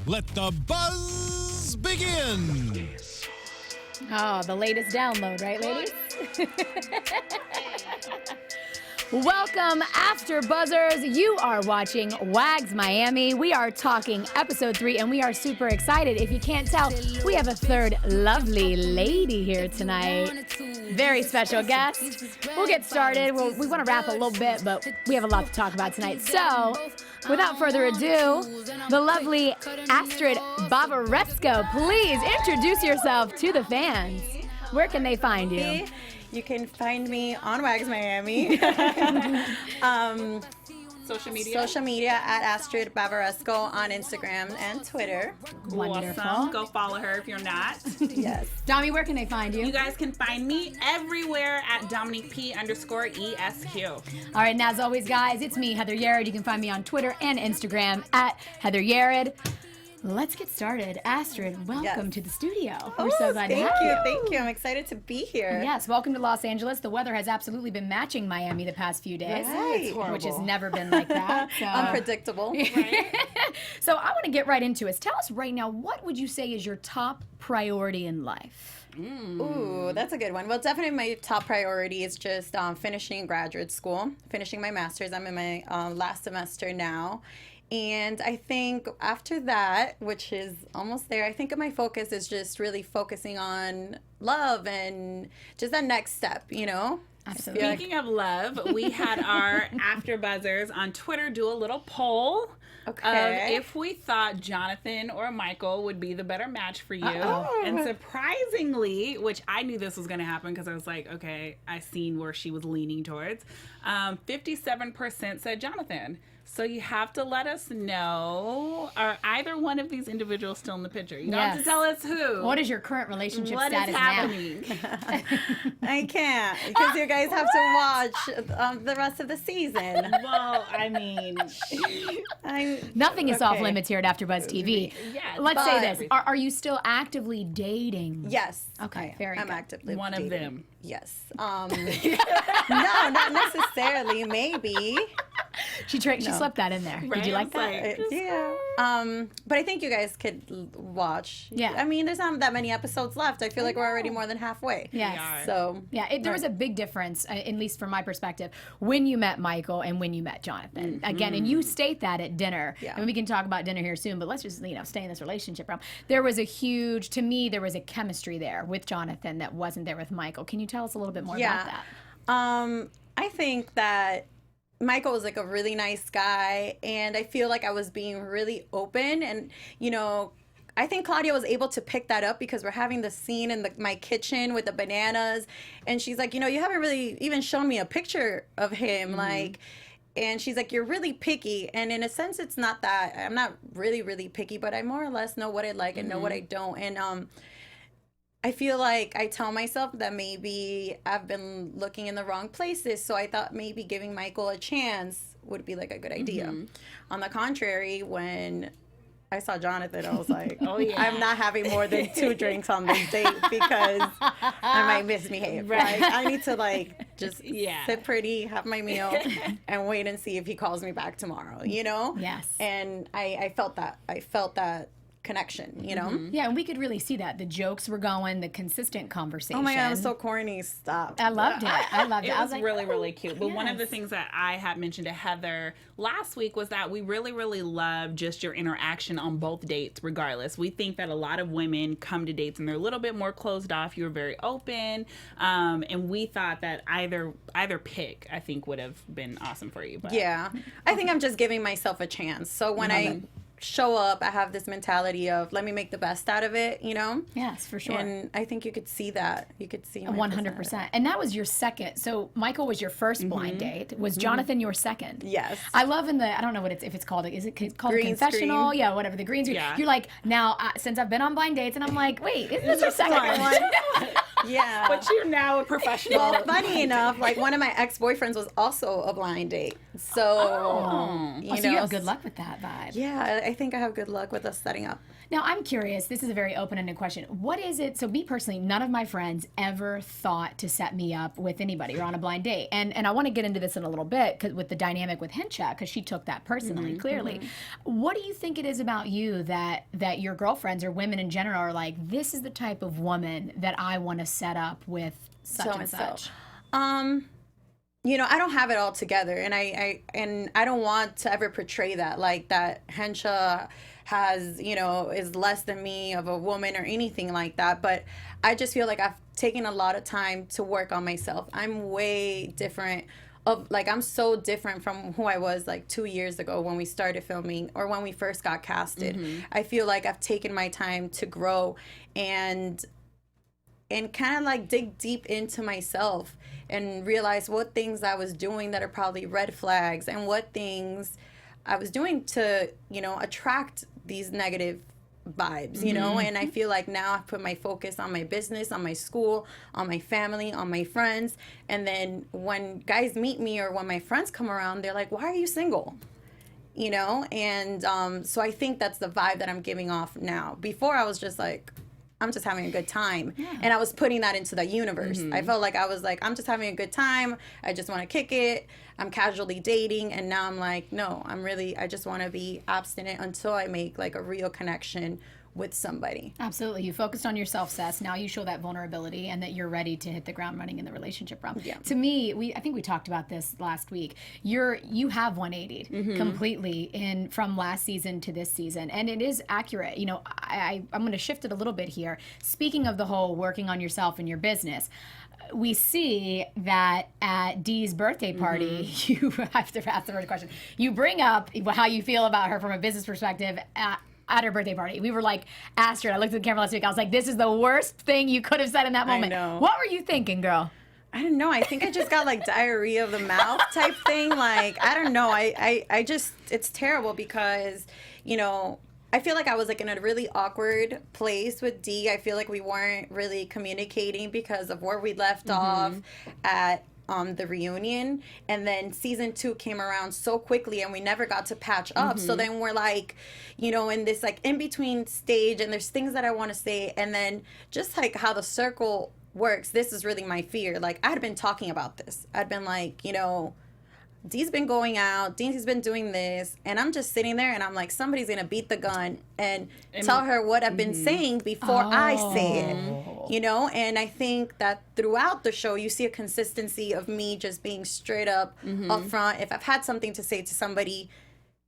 Let the buzz begin. Oh, the latest download, right, ladies? Welcome, After Buzzers. You are watching Wags Miami. We are talking episode 3, and we are super excited. If you can't tell, we have a third lovely lady here tonight. Very special guest. We'll get started. We want to wrap a little bit, but we have a lot to talk about tonight. So, without further ado, the lovely Astrid Bavaresco. Please introduce yourself to the fans. Where can they find you? You can find me on Wags Miami. Social media at Astrid Bavaresco on Instagram and Twitter. Wonderful. Awesome. Go follow her if you're not. Yes. Dommy, where can they find you? You guys can find me everywhere at Domonique P_ESQ. All right, and as always, guys, it's me, Heather Yerrid. You can find me on Twitter and Instagram at Heather Yerrid. Let's get started. Astrid, welcome to the studio. We're so glad to have you. Thank you. I'm excited to be here. Yes, welcome to Los Angeles. The weather has absolutely been matching Miami the past few days, Right. which has never been like that. So. Unpredictable. Right? So I want to get right into it. Tell us right now, what would you say is your top priority in life? Ooh, that's a good one. Well, definitely my top priority is just finishing graduate school, finishing my master's. I'm in my last semester now. And I think after that, which is almost there, I think my focus is just really focusing on love and just that next step, you know? Absolutely. Speaking of love, we had our After Buzzers on Twitter do a little poll of if we thought Jonathan or Michael would be the better match for you. And surprisingly, which I knew this was going to happen because I was like, okay, I seen where she was leaning towards, 57% said Jonathan. So you have to let us know, are either one of these individuals still in the picture? You don't have to tell us who. What is your current relationship What status is happening? I can't because you guys have to watch the rest of the season. Well, I mean, Nothing is off limits here at AfterBuzz TV. Yeah, Let's say but- this. Are you still actively dating? Yes. Okay, very I'm good. actively one of dating. them. Yes. No, not necessarily. Maybe. She slipped that in there. Right, Did you like it's that? like- Yeah. But I think you guys could watch. Yeah. I mean, there's not that many episodes left. I feel like we're already more than halfway. Yes. So. Yeah, there was a big difference, at least from my perspective, when you met Michael and when you met Jonathan. Again, and you state that at dinner. Yeah. And we can talk about dinner here soon, but let's just, stay in this relationship realm. There was there was a chemistry there with Jonathan that wasn't there with Michael. Can you tell us a little bit more about that? I think that Michael was like a really nice guy, and I feel like I was being really open, and I think Claudia was able to pick that up because we're having the scene in my kitchen with the bananas, and she's like, you haven't really even shown me a picture of him, and she's like, you're really picky, and in a sense, it's not that. I'm not really, really picky, but I more or less know what I like and know what I don't, and I feel like I tell myself that maybe I've been looking in the wrong places, so I thought maybe giving Michael a chance would be like a good idea. On the contrary, when I saw Jonathan, I was like, Oh, yeah. I'm not having more than 2 drinks on this date because I might misbehave. Right? I need to just sit pretty, have my meal, and wait and see if he calls me back tomorrow, Yes. And I felt that. I felt that connection, Yeah, and we could really see that. The jokes were going, the consistent conversation. Oh my God, I'm so corny. Stop. I loved it. It I was like, really, really cute. But one of the yes. things that I had mentioned to Heather last week was that we really, really love just your interaction on both dates, regardless. We think that a lot of women come to dates and they're a little bit more closed off. You're very open. And we thought that either pick, I think, would have been awesome for you. But. Yeah. I think I'm just giving myself a chance. So when I show up, I have this mentality of let me make the best out of it, Yes, for sure. And I think you could see that. You could see 100%. And that was your second. So Michael was your first blind date. Was Jonathan your second? Yes. I love I don't know if it's called. Is it called Green a confessional? screen. Yeah, whatever, the green screen. Yeah. You're like, now, since I've been on blind dates, and I'm like, wait, isn't this your second fun. one? Yeah. But you're now a professional. Well, funny enough, one of my ex-boyfriends was also a blind date. So, so you have good luck with that vibe. Yeah, I think I have good luck with us setting up. Now, I'm curious. This is a very open-ended question. What is it? So me personally, none of my friends ever thought to set me up with anybody or on a blind date. And I want to get into this in a little bit with the dynamic with Hencha, because she took that personally, clearly. What do you think it is about you that your girlfriends or women in general are like, this is the type of woman that I want to set up with such and such? You know, I don't have it all together, and I don't want to ever portray that, like that Hencha has, you know, is less than me of a woman or anything like that. But I just feel like I've taken a lot of time to work on myself. I'm way different I'm so different from who I was like 2 years ago when we started filming or when we first got casted. I feel like I've taken my time to grow and kind of like dig deep into myself and realize what things I was doing that are probably red flags and what things I was doing to, you know, attract these negative vibes, you know. And I feel like now I've put my focus on my business, on my school, on my family, on my friends. And then when guys meet me or when my friends come around, they're like, why are you single? You know? And so I think that's the vibe that I'm giving off now. Before I was just like, I'm just having a good time. And I was putting that into the universe. I felt like I was like, I'm just having a good time. I just want to kick it. I'm casually dating. And now I'm like, no, I just want to be abstinent until I make like a real connection with somebody. Absolutely. You focused on yourself, Sess. Now you show that vulnerability and that you're ready to hit the ground running in the relationship realm. Yeah. To me, I think we talked about this last week. You have 180'd completely from last season to this season, and it is accurate. You know, I'm going to shift it a little bit here. Speaking of the whole working on yourself and your business, we see that at Dee's birthday party, you have to ask the first question. You bring up how you feel about her from a business perspective at her birthday party. We were like, Astrid, I looked at the camera last week, I was like, this is the worst thing you could have said in that moment. I know. What were you thinking, girl? I don't know. I think I just got like diarrhea of the mouth type thing. Like, I don't know. I just, it's terrible because, you know, I feel like I was like in a really awkward place with Dee. I feel like we weren't really communicating because of where we left off at the reunion, and then season 2 came around so quickly and we never got to patch up. So then we're like, you know, in this like in between stage, and there's things that I want to say, and then just like how the circle works, this is really my fear. Like, I had been talking about this. I'd been like, you know, Dee's been going out, Dee's been doing this, and I'm just sitting there and I'm like, somebody's gonna beat the gun and tell her what I've been saying before I say it, you know. And I think that throughout the show you see a consistency of me just being straight up upfront. If I've had something to say to somebody,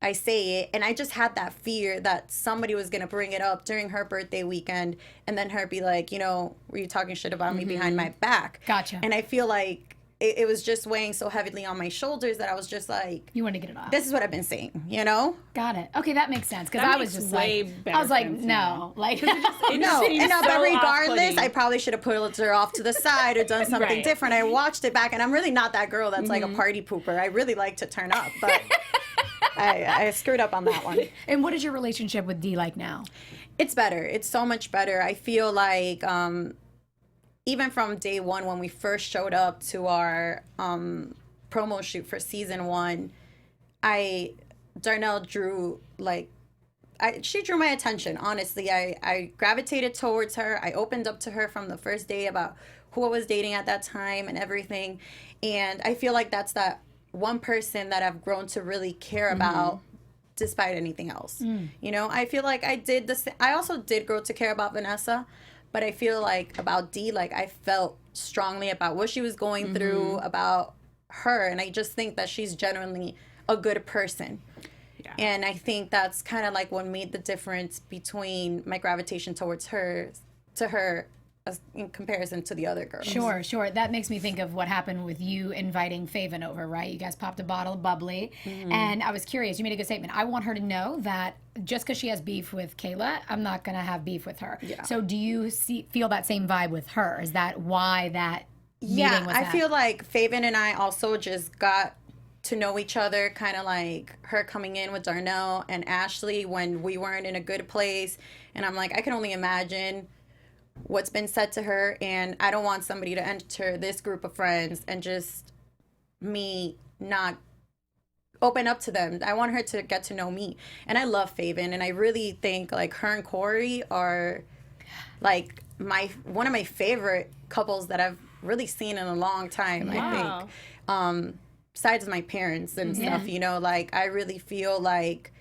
I say it. And I just had that fear that somebody was gonna bring it up during her birthday weekend and then her be like, you know, were you talking shit about me behind my back? Gotcha. And I feel like it was just weighing so heavily on my shoulders that I was just like, you want to get it off. This is what I've been saying, you know? Got it. Okay, that makes sense. Because I was just like, I was like, no. Like, no, but regardless, I probably should have pulled her off to the side or done something different. I watched it back, and I'm really not that girl that's like a party pooper. I really like to turn up, but I screwed up on that one. And what is your relationship with Dee like now? It's better. It's so much better. I feel like even from day one when we first showed up to our promo shoot for season 1, Darnell drew she drew my attention, honestly. I gravitated towards her. I opened up to her from the first day about who I was dating at that time and everything. And I feel like that's that one person that I've grown to really care about despite anything else. You know, I feel like I did this. I also did grow to care about Vanessa, but I feel like about Dee, like I felt strongly about what she was going through, about her. And I just think that she's genuinely a good person. Yeah. And I think that's kind of like what made the difference between my gravitation towards her, to her, in comparison to the other girls. Sure. That makes me think of what happened with you inviting Faven over, right? You guys popped a bottle of bubbly. And I was curious. You made a good statement. I want her to know that just because she has beef with Kayla, I'm not going to have beef with her. Yeah. So do you feel that same vibe with her? Is that why that meeting was I feel like Faven and I also just got to know each other, kind of like her coming in with Darnell and Ashley when we weren't in a good place. And I'm like, I can only imagine what's been said to her, and I don't want somebody to enter this group of friends and just me not open up to them. I want her to get to know me. And I love Faven, and I really think like her and Corey are like one of my favorite couples that I've really seen in a long time. I think besides my parents and stuff, you know, like I really feel like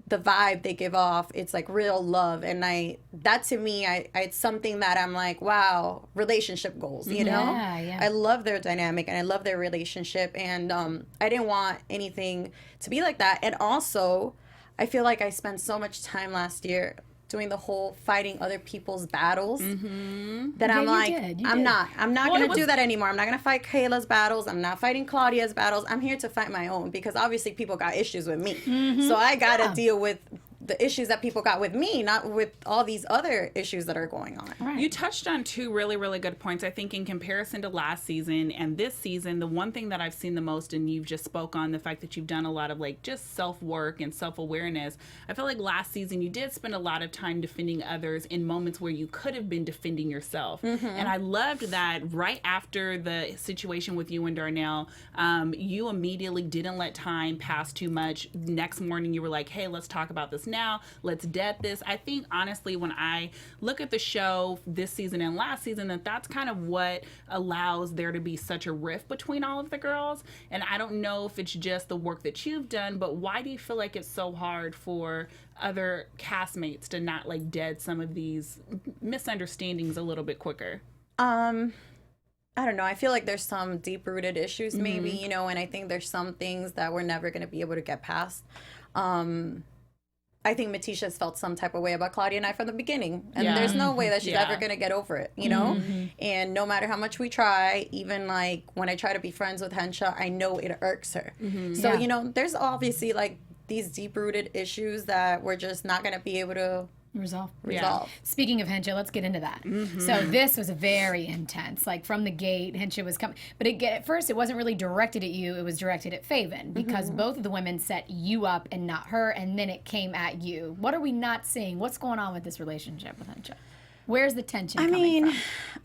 the vibe they give off, it's like real love, and that to me, it's something that I'm like, wow, relationship goals, you know? I love their dynamic and I love their relationship, and I didn't want anything to be like that. And also, I feel like I spent so much time last year doing the whole fighting other people's battles that I'm like, I'm not going to do that anymore. I'm not going to fight Kayla's battles. I'm not fighting Claudia's battles. I'm here to fight my own, because obviously people got issues with me. So I got to deal with the issues that people got with me, not with all these other issues that are going on. Right. You touched on two really, really good points. I think in comparison to last season and this season, the one thing that I've seen the most, and you've just spoke on the fact that you've done a lot of like just self-work and self-awareness. I feel like last season you did spend a lot of time defending others in moments where you could have been defending yourself. And I loved that right after the situation with you and Darnell, you immediately didn't let time pass too much. Next morning you were like, hey, let's talk about this now. Let's dead this. I think honestly, when I look at the show this season and last season, that's kind of what allows there to be such a rift between all of the girls. And I don't know if it's just the work that you've done, but why do you feel like it's so hard for other castmates to not like dead some of these misunderstandings a little bit quicker? I don't know. I feel like there's some deep-rooted issues maybe, you know, and I think there's some things that we're never going to be able to get past. I think Metisha's felt some type of way about Claudia and I from the beginning. And there's no way that she's ever going to get over it, you know? And no matter how much we try, even like when I try to be friends with Hencha, I know it irks her. So, you know, there's obviously like these deep-rooted issues that we're just not going to be able to resolve. Speaking of Hencha, let's get into that. So this was very intense. Like from the gate, Hencha was coming. But at first, it wasn't really directed at you. It was directed at Faven, because both of the women set you up and not her. And then it came at you. What are we not seeing? What's going on with this relationship with Hencha? Where's the tension coming from?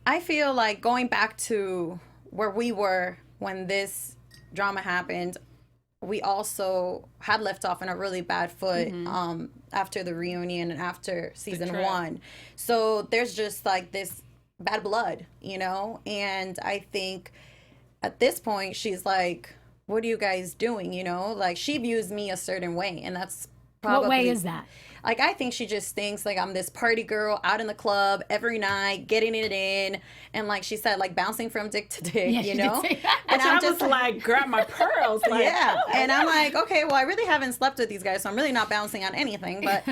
I feel like going back to where we were when this drama happened, we also had left off on a really bad foot after the reunion and after season 1. So there's just like this bad blood, you know? And I think at this point, she's like, what are you guys doing, you know? Like, she views me a certain way, and that's probably... What way is that? Like, I think she just thinks, like, I'm this party girl out in the club every night, getting it in, and, like she said, like, bouncing from dick to dick, you know? And I'm just like, grab my pearls. Like, and I'm like, okay, well, I really haven't slept with these guys, so I'm really not bouncing on anything, but,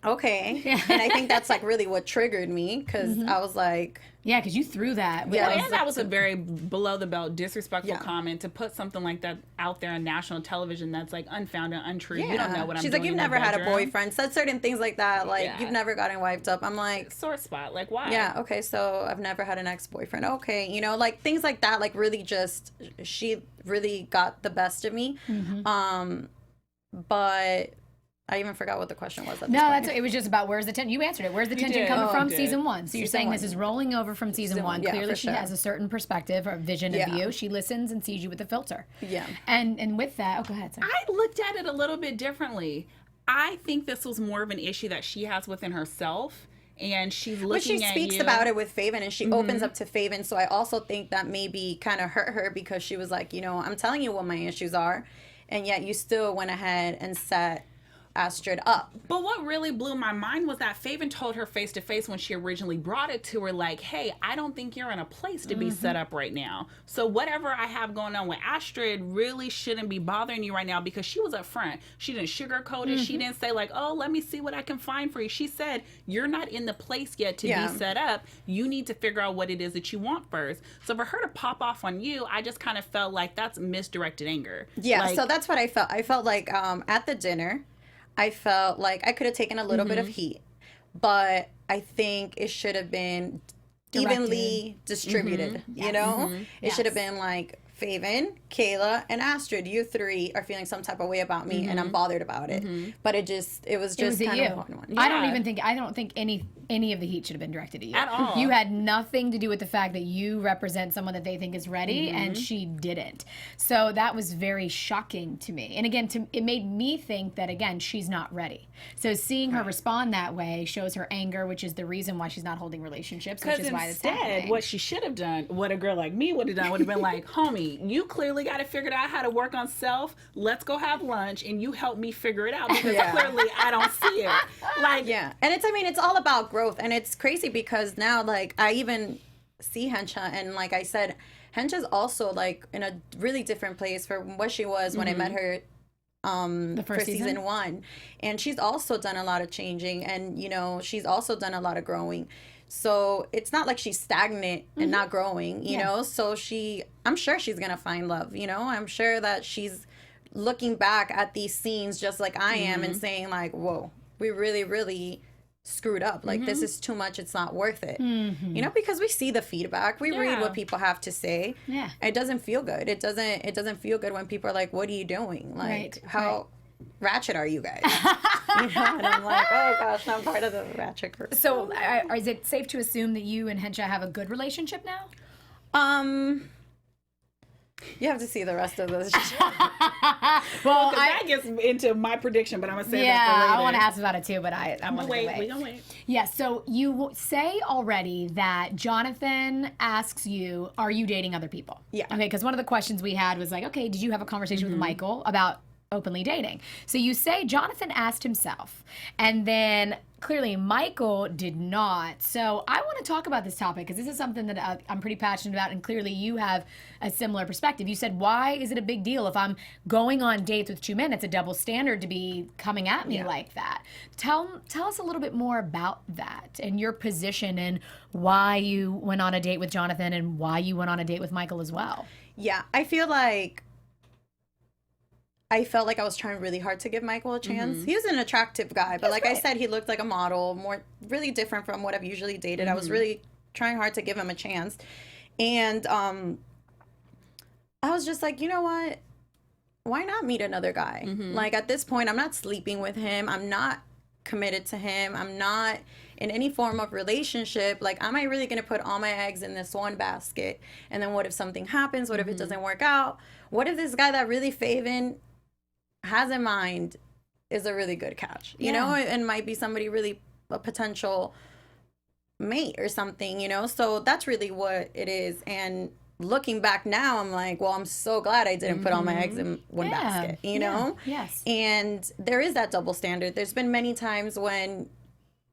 okay. And I think that's, like, really what triggered me, because I was like... Yeah, because you threw that. And that was a very below-the-belt, disrespectful comment to put something like that out there on national television that's, like, unfounded, untrue. You don't know what I'm doing. She's like, you've never had a boyfriend. Said certain things like that. Like, you've never gotten wiped up. I'm like... Sore spot. Like, why? Yeah, okay, so I've never had an ex-boyfriend. Okay, you know, like, things like that, like, really just... She really got the best of me. But... I even forgot what the question was. It was just about where's the tension. You answered it. Where's the tension coming from? Season 1. So you're saying this is rolling over from season 1. Clearly, she has a certain perspective or vision of you. She listens and sees you with a filter. Yeah. And with that, go ahead. Sorry. I looked at it a little bit differently. I think this was more of an issue that she has within herself. And she's looking at you. But she speaks about it with Faven, and she opens up to Faven. So I also think that maybe kind of hurt her, because she was like, you know, I'm telling you what my issues are, and yet you still went ahead and set Astrid up. But what really blew my mind was that Faven told her face to face when she originally brought it to her, like, hey, I don't think you're in a place to be set up right now. So whatever I have going on with Astrid really shouldn't be bothering you right now, because she was up front. She didn't sugarcoat it. She didn't say like, oh, let me see what I can find for you. She said, you're not in the place yet to be set up. You need to figure out what it is that you want first. So for her to pop off on you, I just kind of felt like that's misdirected anger. Yeah, like, so that's what I felt. I felt like at the dinner, I felt like I could have taken a little bit of heat, but I think it should have been evenly distributed, you know? It should have been like, Faven, Kayla, and Astrid, you three are feeling some type of way about me, and I'm bothered about it. But it was just kind of one. I don't think any of the heat should have been directed at you. At all. You had nothing to do with the fact that you represent someone that they think is ready, and she didn't. So that was very shocking to me. And again, it made me think that, again, she's not ready. So seeing her respond that way shows her anger, which is the reason why she's not holding relationships, which is why it's happening. Instead, what she should have done, what a girl like me would have done, would have been like, homie, you clearly got it figured out how to work on self. Let's go have lunch, and you help me figure it out, because clearly I don't see it. Like, and it's all about growth, and it's crazy because now, like, I even see Hencha, and like I said, Hencha's also like in a really different place from what she was when I met her the first for season 1, and she's also done a lot of changing, and you know, she's also done a lot of growing. So it's not like she's stagnant and not growing, you know. So I'm sure she's gonna find love, you know. I'm sure that she's looking back at these scenes just like I am and saying like, whoa, we really, really screwed up. Like, this is too much. It's not worth it. You know, because we see the feedback. We read what people have to say. Yeah. It doesn't feel good. It doesn't feel good when people are like, what are you doing? Like, how ratchet are you guys? You know, and I'm like, oh gosh, I'm part of the ratchet group. So is it safe to assume that you and Hencha have a good relationship now? You have to see the rest of this. Well, that gets into my prediction, but I'm gonna say that for later. I want to ask about it too, but I'm gonna wait. We're gonna wait. Yeah. So you say already that Jonathan asks you, "Are you dating other people?" Yeah. Okay. Because one of the questions we had was like, "Okay, did you have a conversation with Michael about openly dating?" So you say Jonathan asked himself, and then clearly Michael did not. So I want to talk about this topic because this is something that I'm pretty passionate about, and clearly you have a similar perspective. You said, why is it a big deal if I'm going on dates with 2 men? It's a double standard to be coming at me like that. Tell us a little bit more about that and your position and why you went on a date with Jonathan and why you went on a date with Michael as well. Yeah, I felt like I was trying really hard to give Michael a chance. He was an attractive guy, but like I said, he looked like a model, really different from what I've usually dated. I was really trying hard to give him a chance. And I was just like, you know what? Why not meet another guy? Like, at this point, I'm not sleeping with him. I'm not committed to him. I'm not in any form of relationship. Like, am I really going to put all my eggs in this one basket? And then what if something happens? What if it doesn't work out? What if this guy that really Faven has in mind is a really good catch, you know, and might be somebody really a potential mate or something, you know? So that's really what it is. And looking back now, I'm like, well, I'm so glad I didn't put all my eggs in one basket, you know? Yes. And there is that double standard. There's been many times when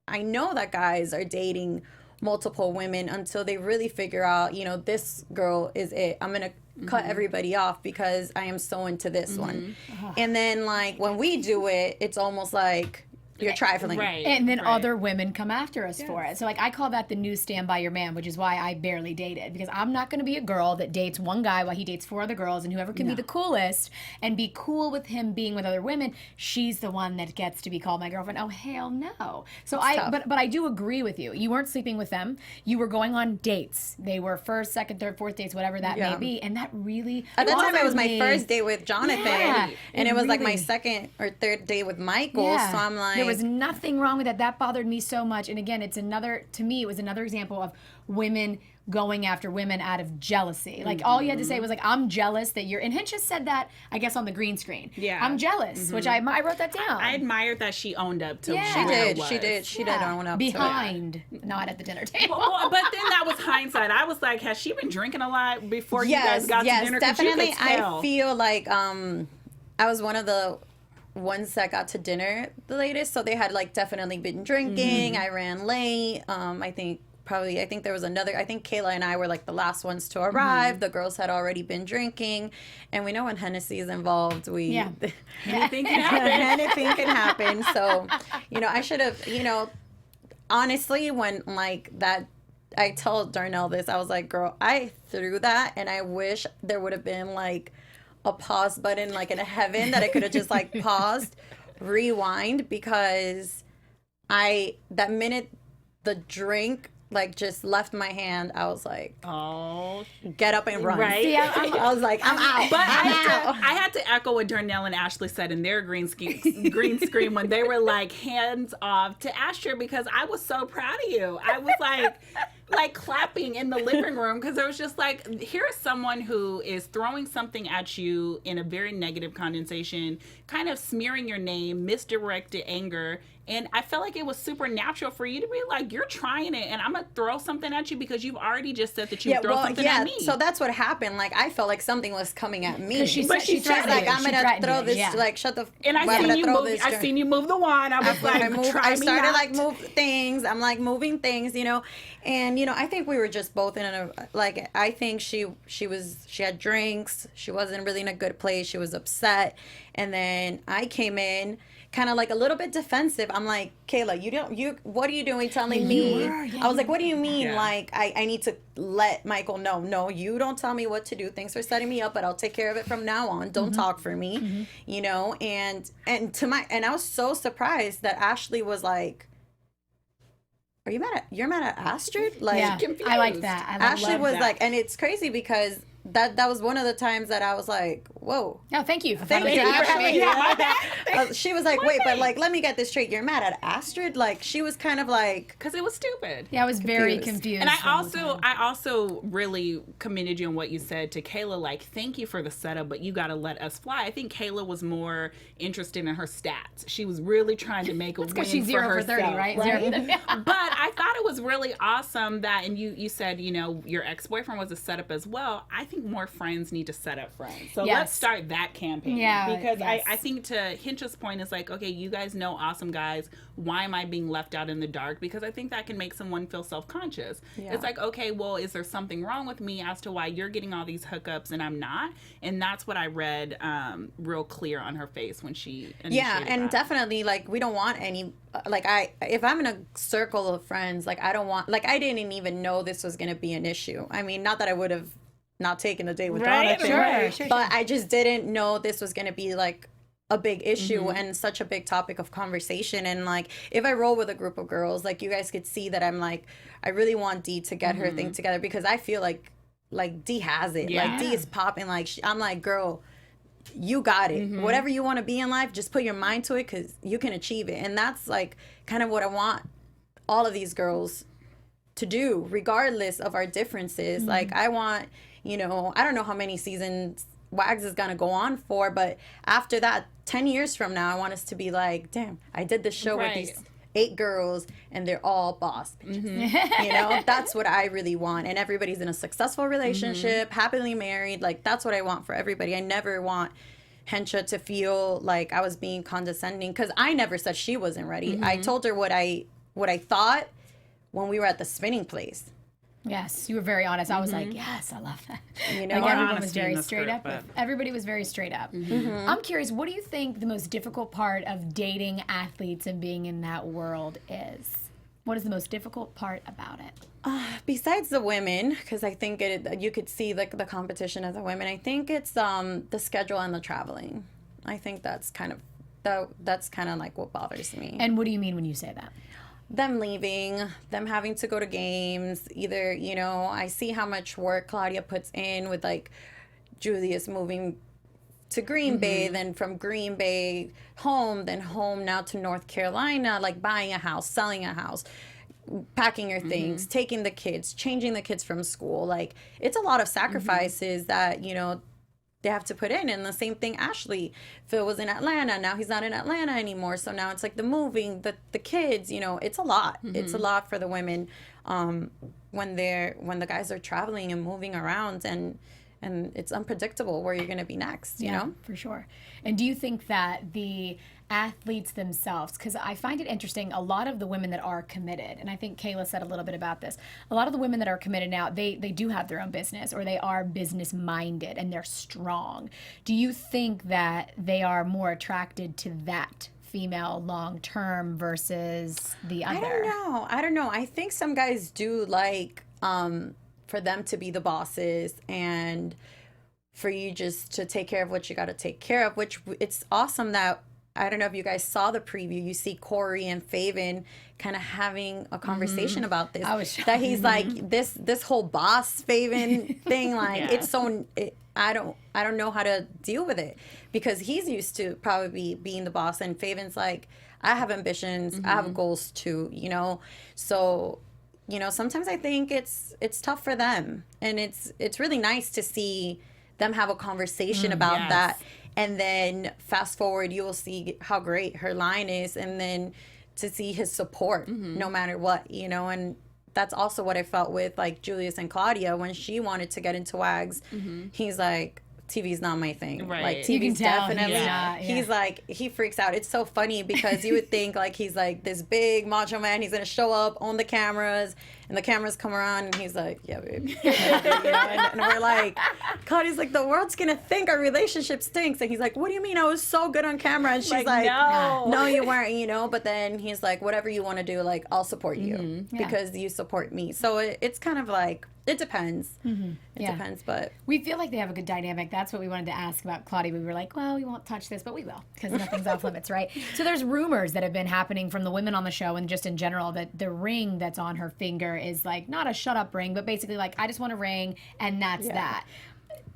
I know that guys are dating multiple women until they really figure out, you know, this girl is it. I'm going to cut everybody off because I am so into this one. And then, like, when we do it, it's almost like you're trifling. Right. And then other women come after us for it. So, like, I call that the new stand by your man, which is why I barely dated. Because I'm not going to be a girl that dates one guy while he dates 4 other girls, and whoever can be the coolest and be cool with him being with other women, she's the one that gets to be called my girlfriend. Oh, hell no. So but I do agree with you. You weren't sleeping with them. You were going on dates. They were first, second, third, fourth dates, whatever that may be. And that really at the time, it was my first date with Jonathan. And it was like my second or third date with Michael. So I'm like, there was nothing wrong with that. That bothered me so much. And again, to me, it was another example of women going after women out of jealousy. Like, all you had to say was like, I'm jealous that you're, and Hencha said that, I guess, on the green screen. Yeah. I'm jealous, which I wrote that down. I admired that she owned up to She did own up behind, not at the dinner table. Well, but then that was hindsight. I was like, has she been drinking a lot before you guys got to dinner? Definitely. I feel like I was one of the ones that got to dinner the latest, so they had like definitely been drinking. I ran late. I think there was another. I think Kayla and I were like the last ones to arrive. The girls had already been drinking, and we know when Hennessy is involved, anything can happen. Anything can happen. So, you know, I should have. You know, honestly, when like that, I told Darnell this. I was like, girl, I threw that, and I wish there would have been like a pause button like in heaven that I could have just like paused, rewind, because that minute the drink like just left my hand, I was like, oh, get up and run. Right. See, I was like, I'm out. But I'm out. I had to echo what Darnell and Ashley said in their green screen when they were like hands off to Astrid, because I was so proud of you. I was like clapping in the living room, because it was just like, here is someone who is throwing something at you in a very negative condensation, kind of smearing your name, misdirected anger. And I felt like it was supernatural for you to be like, you're trying it, and I'm going to throw something at you because you've already just said that you would throw something at me. So that's what happened. Like, I felt like something was coming at me. She's like, I'm going to throw this, yeah. like, shut the And I seen you move the wand. I was like, I started like move things. I'm like moving things, you know. And, you know, I think we were just both in a, like, I think she had drinks. She wasn't really in a good place. She was upset. And then I came in kind of like a little bit defensive. I'm like, Kayla, what are you doing telling me? I was like, what do you mean? Yeah. Like, I need to let Michael know. No, you don't tell me what to do. Thanks for setting me up, but I'll take care of it from now on. Don't talk for me, you know? And I was so surprised that Ashley was like, you're mad at Astrid? Like, yeah, I like that. Ashley was that. like, and it's crazy because that was one of the times that I was like, whoa. No, thank you. Thank you for having Ashley. She was like, wait, but like, let me get this straight. You're mad at Astrid? Like, she was kind of like, because it was stupid. Yeah, I was very confused. And I also really commended you on what you said to Kayla. Like, thank you for the setup, but you got to let us fly. I think Kayla was more interested in her stats. She was really trying to make a win she's for 0 herself, for 30, right? 0 for 30. But I thought it was really awesome that, and you said, you know, your ex-boyfriend was a setup as well. I think more friends need to set up friends. So let's start that campaign. Yeah, because I think to Hencha's point is like, okay, you guys know awesome guys. Why am I being left out in the dark? Because I think that can make someone feel self-conscious. Yeah. It's like, okay, well, is there something wrong with me as to why you're getting all these hookups and I'm not? And that's what I read real clear on her face when she initiated that. Definitely, like, we don't want any, like, if I'm in a circle of friends, like, I don't want, like, I didn't even know this was going to be an issue. I mean, not that I would have not taken a date with Jonathan, Sure. But I just didn't know this was going to be, like, a big issue and such a big topic of conversation. And, like, if I roll with a group of girls, like, you guys could see that I'm like, I really want Dee to get her thing together, because I feel like Dee has it. Yeah. Like, Dee is popping. Like, I'm like, girl, you got it. Whatever you want to be in life, just put your mind to it, because you can achieve it. And that's, like, kind of what I want all of these girls to do, regardless of our differences. Like, I want, you know, I don't know how many seasons Wags is going to go on for, but after that, 10 years from now, I want us to be like, damn, I did this show with these 8 girls and they're all boss bitches. You know, that's what I really want. And everybody's in a successful relationship, happily married. Like, that's what I want for everybody. I never want Hencha to feel like I was being condescending, because I never said she wasn't ready. I told her what I thought when we were at the spinning place. Yes, you were very honest. I was like, yes, I love that. You know, like, everyone was very straight up. Everybody was very straight up. I'm curious, what do you think the most difficult part of dating athletes and being in that world is? What is the most difficult part about it? Besides the women, because I think you could see like the competition of the women. I think it's the schedule and the traveling. I think that's kind of like what bothers me. And what do you mean when you say that? Them leaving, them having to go to games. Either, you know, I see how much work Claudia puts in with, like, Julius moving to Green Bay, then from Green Bay then home now to North Carolina, like buying a house, selling a house, packing your things, taking the kids, changing the kids from school. Like, it's a lot of sacrifices that, you know, they have to put in. And the same thing, Ashley. Phil was in Atlanta. Now he's not in Atlanta anymore. So now it's like the moving, the kids, you know, it's a lot. It's a lot for the women when the guys are traveling and moving around, and it's unpredictable where you're going to be next, you know? For sure. And do you think that the athletes themselves, because I find it interesting, a lot of the women that are committed, and I think Kayla said a little bit about this, a lot of the women that are committed now, they do have their own business, or they are business minded and they're strong. Do you think that they are more attracted to that female long term versus the other? I don't know. I think some guys do like for them to be the bosses and for you just to take care of what you got to take care of, which it's awesome that I don't know if you guys saw the preview. You see Corey and Faven kind of having a conversation about this. I was shocked. That he's like this whole boss Faven thing. Like it's so. I don't know how to deal with it because he's used to probably being the boss, and Faven's like, I have ambitions, I have goals too, you know. So, you know, sometimes I think it's tough for them, and it's really nice to see them have a conversation about that, and then fast forward, you will see how great her line is, and then to see his support no matter what, you know. And that's also what I felt with like Julius and Claudia when she wanted to get into WAGs. He's like, TV's not my thing. Right. Like TV's definitely not. He's like, he freaks out. It's so funny because you would think like he's like this big macho man. He's gonna show up on the cameras, and the cameras come around, and he's like, yeah, babe. You know, and we're like, Claudia's like, the world's gonna think our relationship stinks. And he's like, what do you mean? I was so good on camera. And she's like, no, you weren't. You know. But then he's like, whatever you want to do, like I'll support you because you support me. So it's kind of like, it depends. It depends, but we feel like they have a good dynamic. That's what we wanted to ask about Claudia. We were like, well, we won't touch this, but we will because nothing's off limits, right? So there's rumors that have been happening from the women on the show and just in general that the ring that's on her finger is like not a shut up ring, but basically like, I just want a ring and that's that.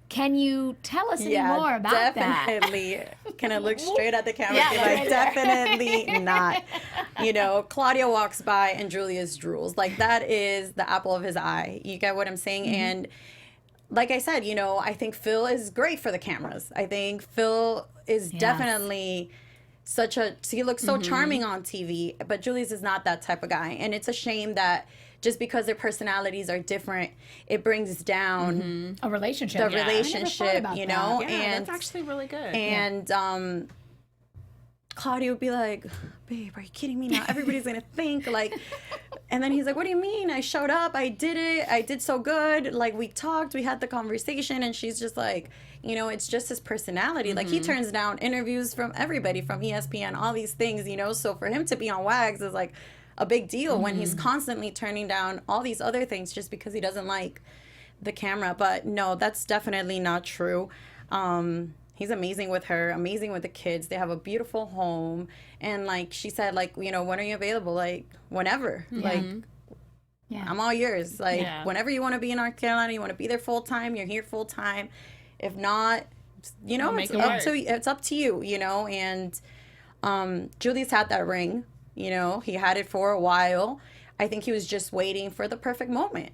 Can you tell us any more about definitely. That? Can I look straight at the camera and be like, definitely not. You know, Claudia walks by and Julius drools. Like, that is the apple of his eye. You get what I'm saying? And like I said, you know, I think Phil is great for the cameras. I think Phil is definitely he looks so charming on TV, but Julius is not that type of guy. And it's a shame that just because their personalities are different, it brings down a relationship. The relationship, you know? Yeah, and that's actually really good. And Claudia would be like, babe, are you kidding me now? Everybody's going to think, like, and then he's like, what do you mean? I showed up, I did it, I did so good. Like, we talked, we had the conversation, and she's just like, you know, it's just his personality. Like, he turns down interviews from everybody, from ESPN, all these things, you know? So for him to be on WAGs is like a big deal when he's constantly turning down all these other things just because he doesn't like the camera. But no, that's definitely not true. He's amazing with her, amazing with the kids. They have a beautiful home. And like she said, like, you know, when are you available? Like, whenever. Like, I'm all yours. Like, whenever you want to be in North Carolina, you want to be there full time, you're here full time. If not, you know, it's up to you, you know. And Julius had that ring. You know, he had it for a while. I think he was just waiting for the perfect moment.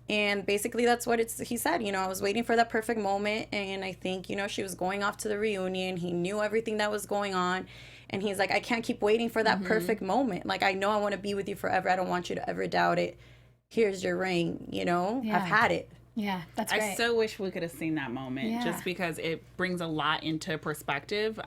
And basically that's what he said, you know, I was waiting for that perfect moment. And I think, you know, she was going off to the reunion. He knew everything that was going on. And he's like, I can't keep waiting for that perfect moment. Like, I know I want to be with you forever. I don't want you to ever doubt it. Here's your ring, you know, I've had it. Yeah, that's great. I so wish we could have seen that moment just because it brings a lot into perspective.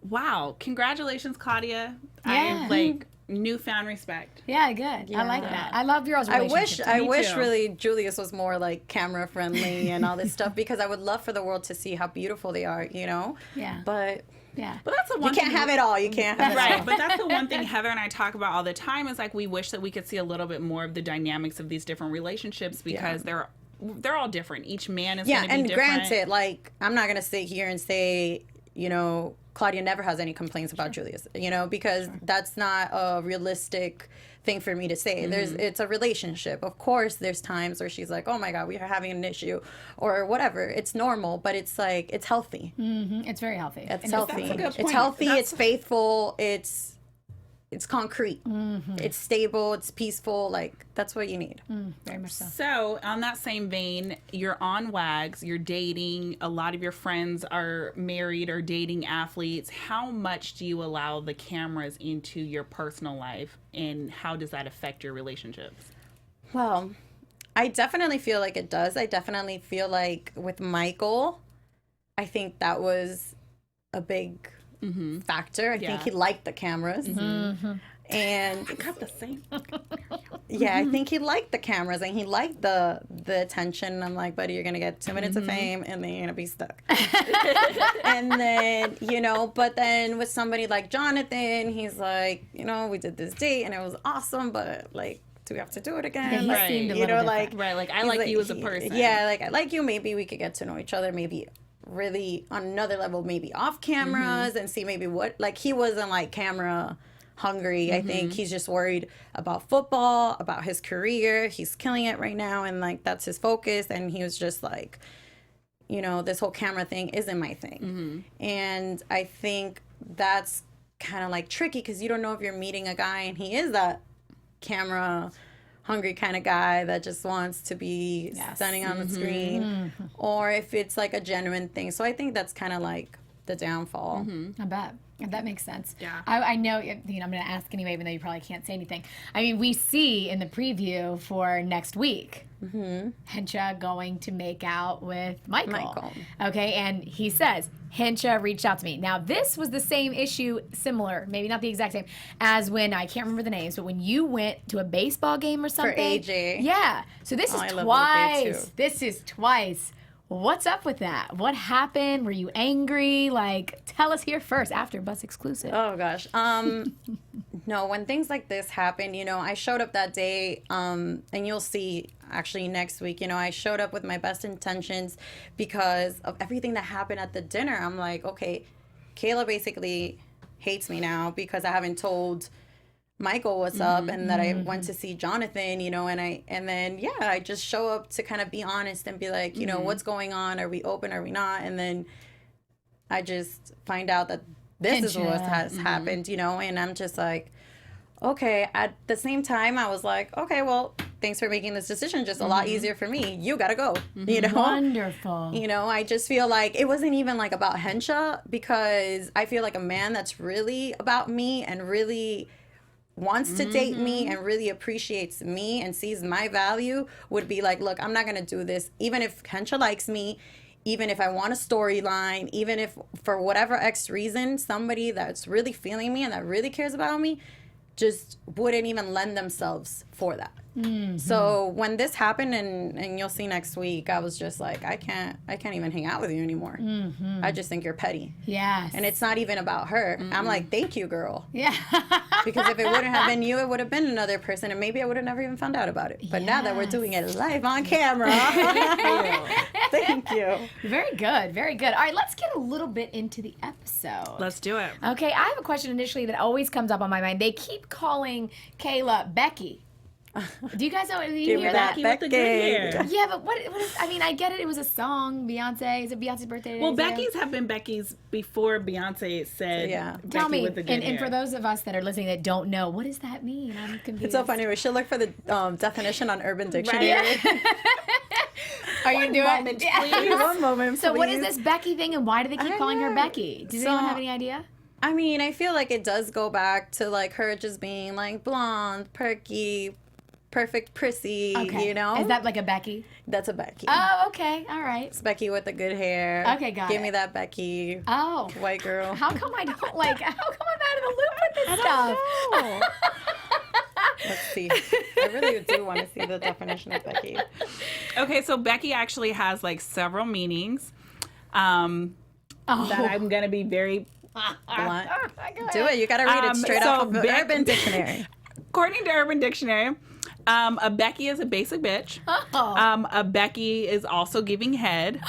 Wow. Congratulations, Claudia. I have like newfound respect. Yeah, good. I like that. I love your relationship. I wish really Julius was more like camera friendly and all this stuff because I would love for the world to see how beautiful they are, you know? Yeah. But that's the one you can't have it all. You can't have it all. Right. But that's the one thing Heather and I talk about all the time is like we wish that we could see a little bit more of the dynamics of these different relationships because they're all different. Each man is going to be different. Yeah, and granted, like, I'm not going to sit here and say, you know, Claudia never has any complaints about Julius, you know, because that's not a realistic thing for me to say. It's a relationship. Of course, there's times where she's like, oh my God, we are having an issue or whatever. It's normal, but it's like, it's healthy. It's very healthy. It's healthy. It's healthy. It's faithful. It's concrete. It's stable. It's peaceful. Like, that's what you need. Very much so. So, on that same vein, you're on WAGs, you're dating, a lot of your friends are married or dating athletes. How much do you allow the cameras into your personal life, and how does that affect your relationships? Well, I definitely feel like it does. I definitely feel like with Michael, I think that was a big factor. I think he liked the cameras. And I got the same. I think he liked the cameras and he liked the attention. I'm like, buddy, you're gonna get 2 minutes of fame and then you're gonna be stuck. And then, you know, but then with somebody like Jonathan, he's like, you know, we did this date and it was awesome, but like, do we have to do it again? Right. You know, like, I like you as a person. Yeah, like I like you. Maybe we could get to know each other. Maybe really on another level, maybe off cameras and see maybe what, like, he wasn't like camera hungry. I think he's just worried about football, about his career. He's killing it right now, and like that's his focus. And he was just like, you know, this whole camera thing isn't my thing. And I think that's kind of like tricky because you don't know if you're meeting a guy and he is that camera hungry kind of guy that just wants to be standing on the screen, or if it's like a genuine thing. So I think that's kind of like the downfall. I bet. That makes sense. Yeah. I know, you know, I'm going to ask anyway, even though you probably can't say anything. I mean, we see in the preview for next week, Hencha going to make out with Michael. Okay, and he says, Hencha reached out to me. Now, this was the same issue, similar, maybe not the exact same, as when, I can't remember the names, but when you went to a baseball game or something. For AJ. Yeah. So this is twice. This is twice. What's up with that? What happened? Were you angry? Like, tell us here first, AfterBuzz exclusive. Oh gosh. No, when things like this happen, you know, I showed up that day, and you'll see actually next week, you know, I showed up with my best intentions because of everything that happened at the dinner. I'm like, okay, Kayla basically hates me now because I haven't told Michael what's up and that I went to see Jonathan, you know, and then I just show up to kind of be honest and be like, you know, what's going on? Are we open? Are we not? And then I just find out that this is what has happened, you know, and I'm just like, okay. At the same time, I was like, okay, well, thanks for making this decision just a lot easier for me. You gotta go, you know? Wonderful. You know, I just feel like it wasn't even like about Hencha, because I feel like a man that's really about me and really wants to date me and really appreciates me and sees my value would be like, look, I'm not going to do this. Even if Hencha likes me, even if I want a storyline, even if for whatever X reason, somebody that's really feeling me and that really cares about me just wouldn't even lend themselves for that. So when this happened, and you'll see next week, I was just like, I can't even hang out with you anymore. I just think you're petty. Yes. And it's not even about her. I'm like, thank you, girl. Yeah. Because if it wouldn't have been you, it would have been another person, and maybe I would have never even found out about it. But now that we're doing it live on camera, thank you. Very good. Very good. All right, let's get a little bit into the episode. Let's do it. Okay, I have a question initially that always comes up on my mind. They keep calling Kayla Becky. Do you guys know? Do you hear that? Becky with the good hair. Yeah, but what is? I mean, I get it. It was a song. Beyonce. Is it Beyonce's birthday today? Well, Becky's have been Becky's before Beyonce said. Becky Tell me, with the good hair. and for those of us that are listening that don't know, what does that mean? I'm confused. It's so funny. We should look for the definition on Urban Dictionary. Right. Are you doing moment, please? One moment, So please. what is this Becky thing, and why do they keep calling her Becky? Does anyone have any idea? I mean, I feel like it does go back to like her just being like blonde, perky, perfect, prissy, you know? Is that like a Becky? That's a Becky. Oh, okay. All right. It's Becky with the good hair. Okay, got Give it. me that Becky. Oh. White girl. How come I don't like, how come I'm out of the loop with this stuff? I don't know. Let's see. I really do want to see the definition of Becky. Okay, so Becky actually has like several meanings that I'm going to be very Blunt. Do it. You got to read it straight off of the Urban Dictionary. According to Urban Dictionary, a Becky is a basic bitch. A Becky is also giving head.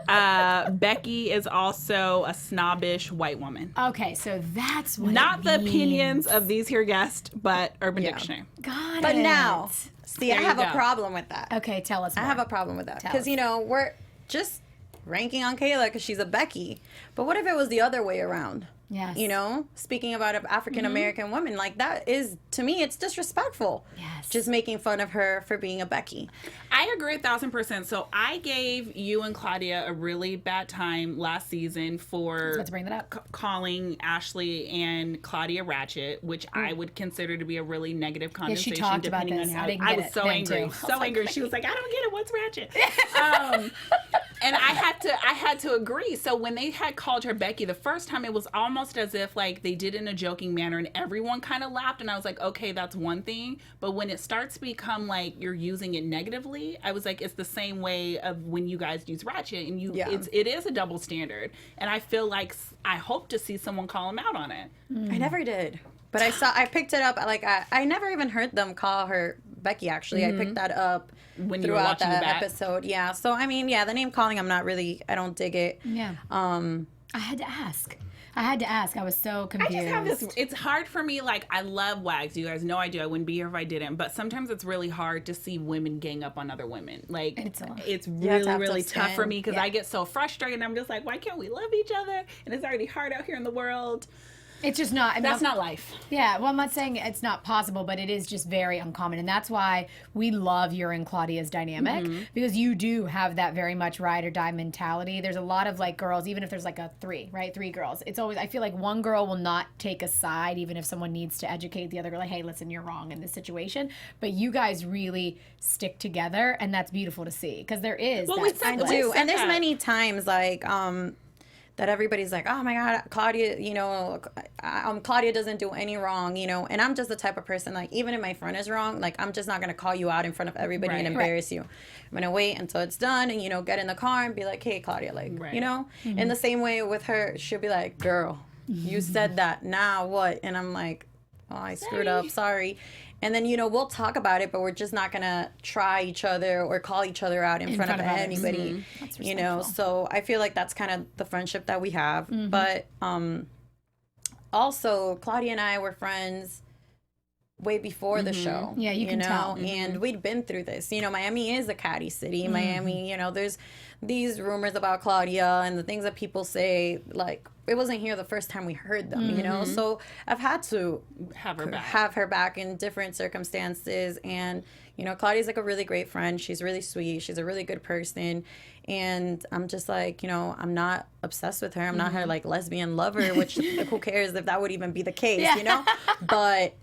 Becky is also a snobbish white woman. Okay, so that's what Not it the means. opinions of these here guests, but Urban Dictionary. Got it. But now, see, I There you have a go. problem with that. Okay, tell us more. I have a problem with that. Tell Because, us. you know, we're just ranking on Kayla because she's a Becky. But what if it was the other way around? Yes. You know, speaking about an African American woman, like that is, to me, it's disrespectful. Yes. Just making fun of her for being a Becky. I agree 1,000%. So I gave you and Claudia a really bad time last season for Let's bring that up. calling Ashley and Claudia ratchet, which I would consider to be a really negative connotation. talked about depending this. on how I didn't I get was it so then, angry, too. so angry. She was like, "I don't get it. What's ratchet?" And I had to agree. So when they had called her Becky the first time, it was almost as if like they did it in a joking manner, and everyone kind of laughed. And I was like, okay, that's one thing. But when it starts to become like you're using it negatively, I was like, it's the same way of when you guys use ratchet, and it is a double standard. And I feel like I hope to see someone call him out on it. I never did. But I picked it up. Like, I never even heard them call her Becky, actually. I picked that up when you were throughout watching that episode. Yeah. So, I mean, yeah, the name calling, I don't dig it. Yeah. I had to ask. I was so confused. I just have this. It's hard for me. Like, I love WAGs. You guys know I do. I wouldn't be here if I didn't. But sometimes it's really hard to see women gang up on other women. Like, it's really, really tough for me because I get so frustrated. And I'm just like, why can't we love each other? And it's already hard out here in the world. It's just not. That's not life. Yeah, well, I'm not saying it's not possible, but it is just very uncommon. And that's why we love your and Claudia's dynamic, because you do have that very much ride or die mentality. There's a lot of like girls, even if there's like a three girls, it's always, I feel like one girl will not take a side, even if someone needs to educate the other girl, like, hey, listen, you're wrong in this situation. But you guys really stick together, and that's beautiful to see, because there is. Well, I do. And there's many times like, that everybody's like, oh my God, Claudia, Claudia doesn't do any wrong, and I'm just the type of person, like, even if my friend is wrong, like, I'm just not going to call you out in front of everybody and embarrass you. I'm going to wait until it's done and, get in the car and be like, hey, Claudia, like, in the same way with her, she'll be like, girl, you said that, now what? And I'm like, oh, I screwed up, sorry. And then, we'll talk about it, but we're just not going to try each other or call each other out in front of anybody, So I feel like that's kind of the friendship that we have. But also, Claudia and I were friends way before the show. Yeah, you can tell. And we'd been through this. Miami is a catty city. Miami, there's these rumors about Claudia and the things that people say, like, it wasn't here the first time we heard them, So I've had to have her back in different circumstances. And, Claudia's like a really great friend. She's really sweet. She's a really good person. And I'm just like, I'm not obsessed with her. I'm not her like lesbian lover, which who cares if that would even be the case, But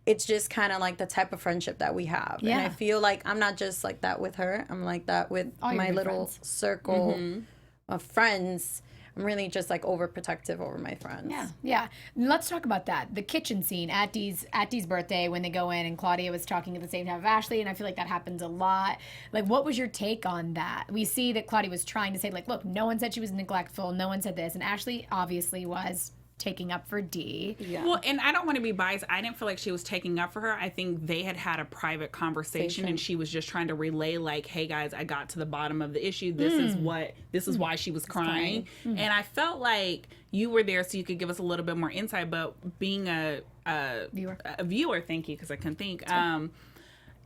it's just kind of like the type of friendship that we have. Yeah. And I feel like I'm not just like that with her. I'm like that with my little circle of friends. I'm really just like overprotective over my friends. Yeah. Let's talk about that. The kitchen scene at Dee's birthday when they go in and Claudia was talking at the same time of Ashley, and I feel like that happens a lot. Like, what was your take on that? We see that Claudia was trying to say, like, look, no one said she was neglectful. No one said this. And Ashley obviously was taking up for Dee. Yeah. Well, and I don't want to be biased. I didn't feel like she was taking up for her. I think they had a private conversation and she was just trying to relay, like, hey guys, I got to the bottom of the issue. This is why she was crying. And I felt like you were there so you could give us a little bit more insight, but being a viewer, thank you, because I couldn't think.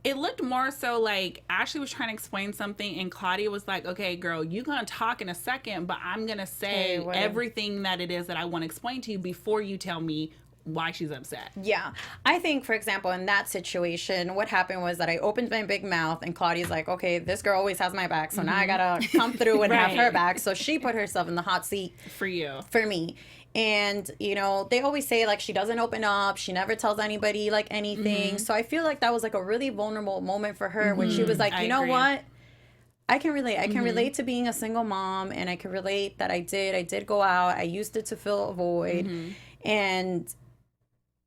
It looked more so like Ashley was trying to explain something and Claudia was like, okay, girl, you're going to talk in a second, but I'm going to say everything that it is that I want to explain to you before you tell me why she's upset. Yeah. I think, for example, in that situation, what happened was that I opened my big mouth and Claudia's like, okay, this girl always has my back, so now I got to come through and have her back. So she put herself in the hot seat. For me. And, they always say, like, she doesn't open up. She never tells anybody, like, anything. So I feel like that was, like, a really vulnerable moment for her when she was like, you know what? I can relate. I can relate to being a single mom, and I can relate that I did go out. I used it to fill a void. And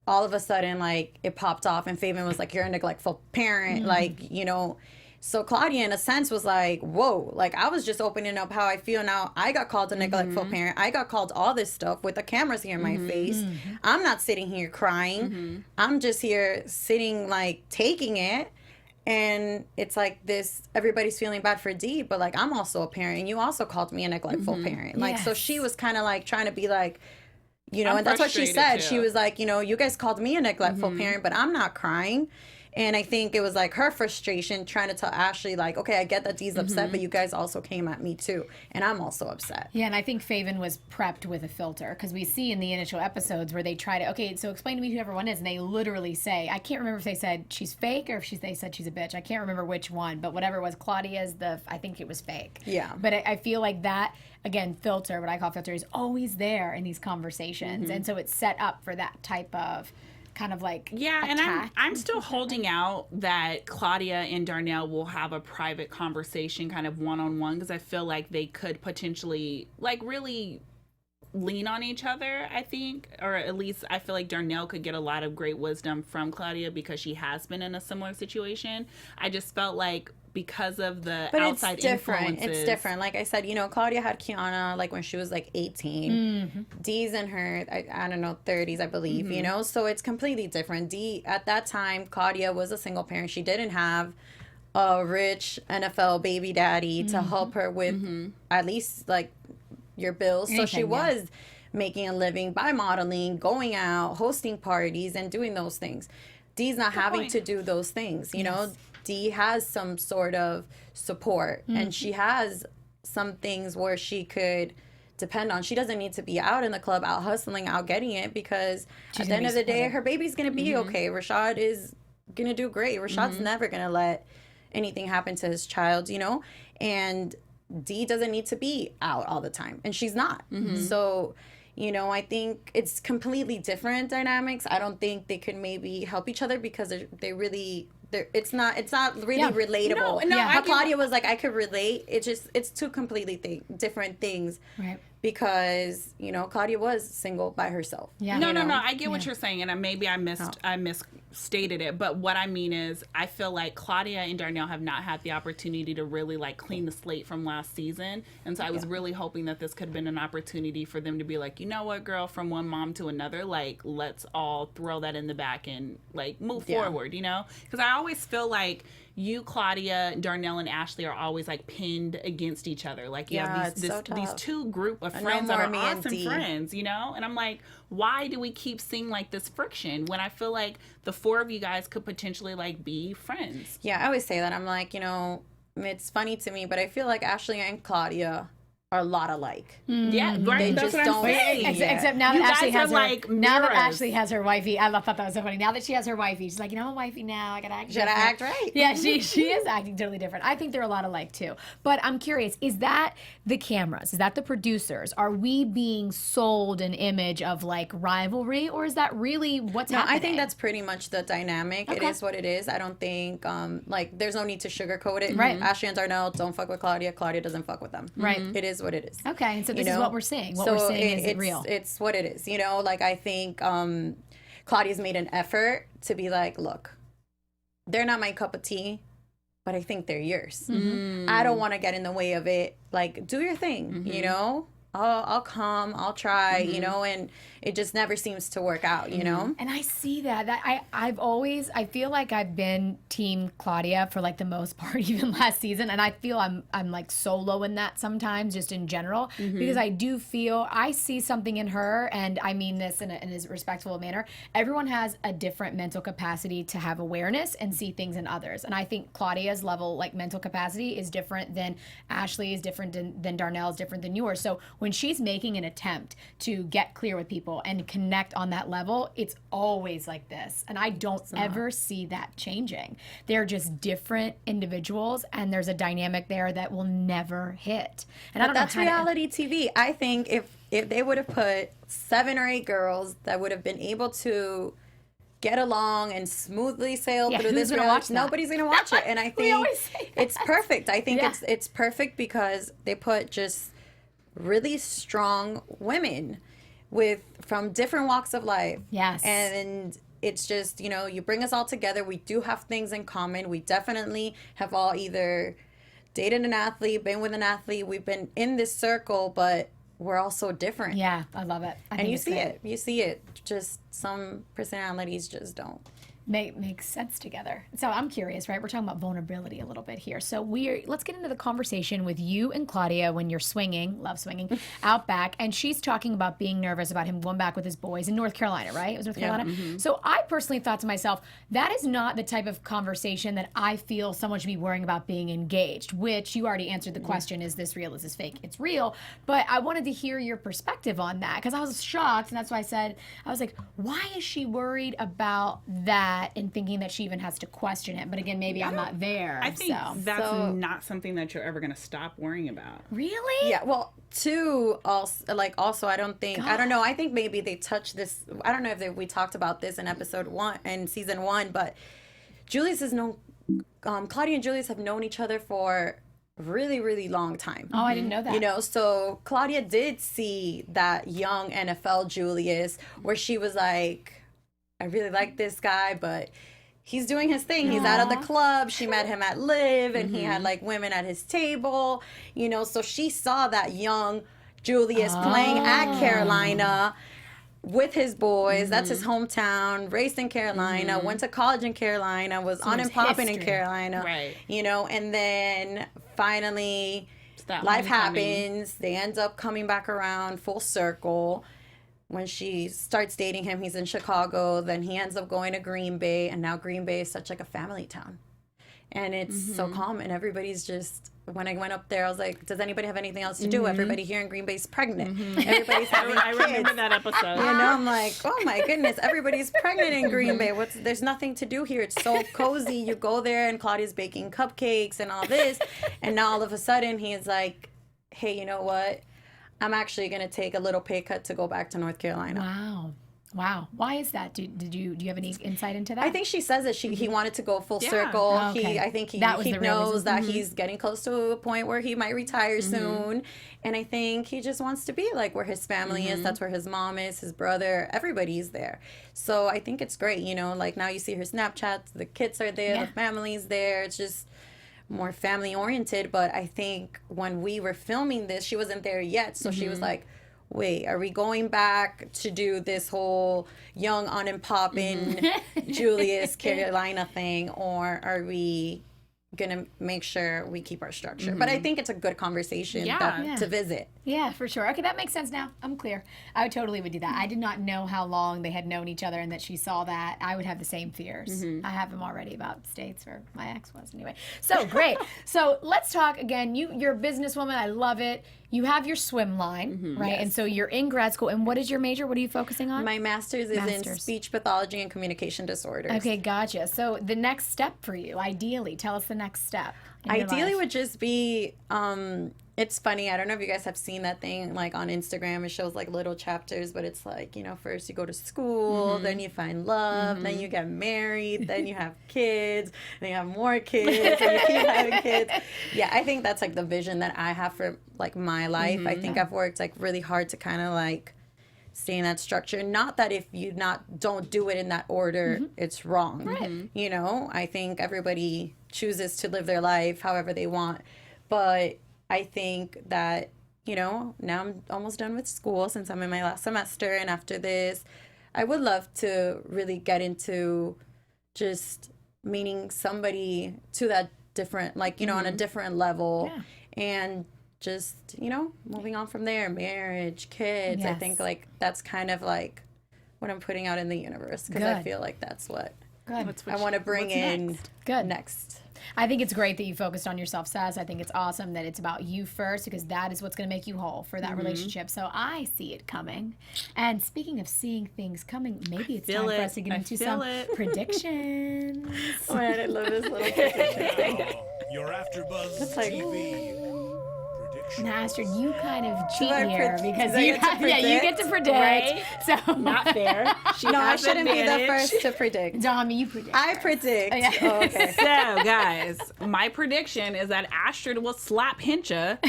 all of a sudden, like, it popped off, and Faven was like, you're a neglectful parent. Like, So Claudia, in a sense, was like, whoa, like, I was just opening up how I feel now. I got called a neglectful parent. I got called all this stuff with the cameras here in my face. I'm not sitting here crying. I'm just here sitting, like, taking it. And it's like this, everybody's feeling bad for Dee, but, like, I'm also a parent. And you also called me a neglectful parent. Like, so she was kind of, like, trying to be like, and that's what she said. Too. She was like, you guys called me a neglectful parent, but I'm not crying. And I think it was like her frustration trying to tell Ashley, like, okay, I get that Dee's upset, but you guys also came at me too. And I'm also upset. Yeah, and I think Faven was prepped with a filter because we see in the initial episodes where they try to, okay, so explain to me who everyone is. And they literally say, I can't remember if they said she's fake or if they said she's a bitch. I can't remember which one, but whatever it was, Claudia's I think it was fake. Yeah. But I feel like that, again, filter, what I call filter, is always there in these conversations. And so it's set up for that type of kind of like attack. And I'm still holding out that Claudia and Darnell will have a private conversation kind of one-on-one because I feel like they could potentially like really lean on each other, I think, or at least I feel like Darnell could get a lot of great wisdom from Claudia because she has been in a similar situation. I just felt like because of the but outside it's different. influences. It's different. Like I said, you know, Claudia had Kiana like when she was like 18. Dee's in her, I don't know, 30s, I believe, you know? So it's completely different. Dee, at that time, Claudia was a single parent. She didn't have a rich NFL baby daddy to help her with at least like your bills. So she was making a living by modeling, going out, hosting parties, and doing those things. Dee's not having to do those things, you know? Dee has some sort of support, and she has some things where she could depend on. She doesn't need to be out in the club, out hustling, out getting it, because at the end of the day, her baby's going to be okay. Rashad is going to do great. Rashad's never going to let anything happen to his child, you know? And Dee doesn't need to be out all the time, and she's not. So, you know, I think it's completely different dynamics. I don't think they could maybe help each other because it's not really relatable. No, how Claudia was like, I could relate. It's two completely different things. Right. Because, you know, Claudia was single by herself. Yeah. No. I get what you're saying, and maybe I misstated it. But what I mean is, I feel like Claudia and Darnell have not had the opportunity to really like clean the slate from last season, and so I was really hoping that this could have been an opportunity for them to be like, you know what, girl, from one mom to another, like let's all throw that in the back and like move forward, you know? Because I always feel like you, Claudia, Darnell, and Ashley are always like pinned against each other. Like you have these two group of friends that are awesome friends, you know? And I'm like, why do we keep seeing like this friction when I feel like the four of you guys could potentially like be friends? Yeah, I always say that. I'm like, you know, it's funny to me, but I feel like Ashley and Claudia are a lot alike. Yeah, right. They That's just what I'm don't saying. Except now that You Ashley guys has are her, like now that mirrors. Ashley has her wifey, I thought that was so funny. Now that she has her wifey, she's like, you know, I'm wifey now. I gotta act. Should I act right? Yeah, she is acting totally different. I think they're a lot alike too. But I'm curious, is that the cameras? Is that the producers? Are we being sold an image of like rivalry, or is that really what's happening? I think that's pretty much the dynamic. It is what it is. I don't think like there's no need to sugarcoat it. Right. Ashley and Darnell don't fuck with Claudia. Claudia doesn't fuck with them. Right. It is what it is. Okay, and so this is what we're seeing. What So we're seeing is it's real. It's what it is. You know, like I think Claudia's made an effort to be like, look, they're not my cup of tea, but I think they're yours. I don't want to get in the way of it. Like, do your thing, you know? I'll come, I'll try, you know, and it just never seems to work out, you know? And I see that. I feel like I've been team Claudia for like the most part, even last season. And I feel I'm like solo in that sometimes, just in general, because I do feel I see something in her, and I mean this in a respectful manner. Everyone has a different mental capacity to have awareness and see things in others. And I think Claudia's level, like mental capacity, is different than Ashley, is different than Darnell, is different than yours. So when she's making an attempt to get clear with people and connect on that level, it's always like this. And I don't ever see that changing. They're just different individuals, and there's a dynamic there that will never hit. And I don't That's know how reality TV. I think if they would have put 7 or 8 girls that would have been able to get along and smoothly sail through this reality, nobody's gonna watch it. And I think it's perfect. I think it's perfect because they put just really strong women from different walks of life. Yes. And it's just, you know, you bring us all together. We do have things in common. We definitely have all either dated an athlete, been with an athlete. We've been in this circle, but we're all so different. Yeah, I love it. And you see it. You see it. Just some personalities just don't. Makes sense together. So I'm curious, right? We're talking about vulnerability a little bit here. So let's get into the conversation with you and Claudia when you're swinging, love swinging, out back. And she's talking about being nervous about him going back with his boys in North Carolina, right? It was North Carolina. So I personally thought to myself, that is not the type of conversation that I feel someone should be worrying about being engaged, which you already answered the question, is this real, is this fake? It's real. But I wanted to hear your perspective on that, because I was shocked, and that's why I was like, why is she worried about that and thinking that she even has to question it? But again, maybe I'm not there. I think that's not something that you're ever going to stop worrying about. Really? Yeah, well, also, I don't know, I think maybe they touched this, I don't know if we talked about this in episode 1 and season 1, but Julius has known, Claudia and Julius have known each other for a really, really long time. Oh, I didn't know that. You know, so Claudia did see that young NFL Julius where she was like, I really like this guy, but he's doing his thing. He's out of the club. She met him at Live, and he had like women at his table, you know. So she saw that young Julius playing at Carolina with his boys. That's his hometown. Raised in Carolina, went to college in Carolina, was on and popping in Carolina, you know. And then finally, life happens. They end up coming back around full circle. When she starts dating him, he's in Chicago. Then he ends up going to Green Bay, and now Green Bay is such like a family town, and it's so calm. And everybody's just. When I went up there, I was like, "Does anybody have anything else to do?" Everybody here in Green Bay is pregnant. Everybody's having kids. I remember that episode. You know, I'm like, "Oh my goodness, everybody's pregnant in Green Bay. There's nothing to do here. It's so cozy. You go there, and Claudia's baking cupcakes and all this, and now all of a sudden he's like, "Hey, you know what? I'm actually going to take a little pay cut to go back to North Carolina." Wow. Why is that? Do you have any insight into that? I think she says that he wanted to go full circle. I think he knows that he's getting close to a point where he might retire soon. And I think he just wants to be like where his family is. That's where his mom is, his brother, everybody's there. So I think it's great, you know, like now you see her Snapchats, the kids are there, the family's there. It's just more family oriented. But I think when we were filming this, she wasn't there yet. So she was like, wait, are we going back to do this whole young on and poppin' Julius Carolina thing, or are we gonna make sure we keep our structure? But I think it's a good conversation to visit. Yeah, for sure. Okay, that makes sense now. I'm clear. I totally would do that. I did not know how long they had known each other and that she saw that. I would have the same fears. I have them already about states where my ex was anyway. So great. So let's talk again. You're a businesswoman. I love it. You have your swim line, right? Yes. And so you're in grad school. And what is your major? What are you focusing on? My master's is in speech pathology and communication disorders. Okay, gotcha. So the next step for you, ideally, tell us the next step. Ideally would just be, it's funny, I don't know if you guys have seen that thing like on Instagram. It shows like little chapters, but it's like, you know, first you go to school, then you find love, then you get married, then you have kids, then you have more kids, and you keep having kids. Yeah, I think that's like the vision that I have for like my life. I think I've worked like really hard to kind of like stay in that structure. Not that if you don't do it in that order, it's wrong. Right. You know, I think everybody chooses to live their life however they want. But I think that, you know, now I'm almost done with school since I'm in my last semester. And after this, I would love to really get into just meeting somebody to that different, like, you know, on a different level. And just, you know, moving on from there, marriage, kids. I think like that's kind of like what I'm putting out in the universe, because I feel like that's what I want to bring in next. I think it's great that you focused on yourself, Sass. I think it's awesome that it's about you first, because that is what's going to make you whole for that relationship. So I see it coming. And speaking of seeing things coming, maybe it's time for us to get into some predictions. Oh, man, I love this little prediction. Your AfterBuzz TV. Now, Astrid, you kind of cheat here because you get to predict. Right? So not fair. I shouldn't be the first to predict. Dom, you predict. I predict. Oh, okay. So, guys, my prediction is that Astrid will slap Hencha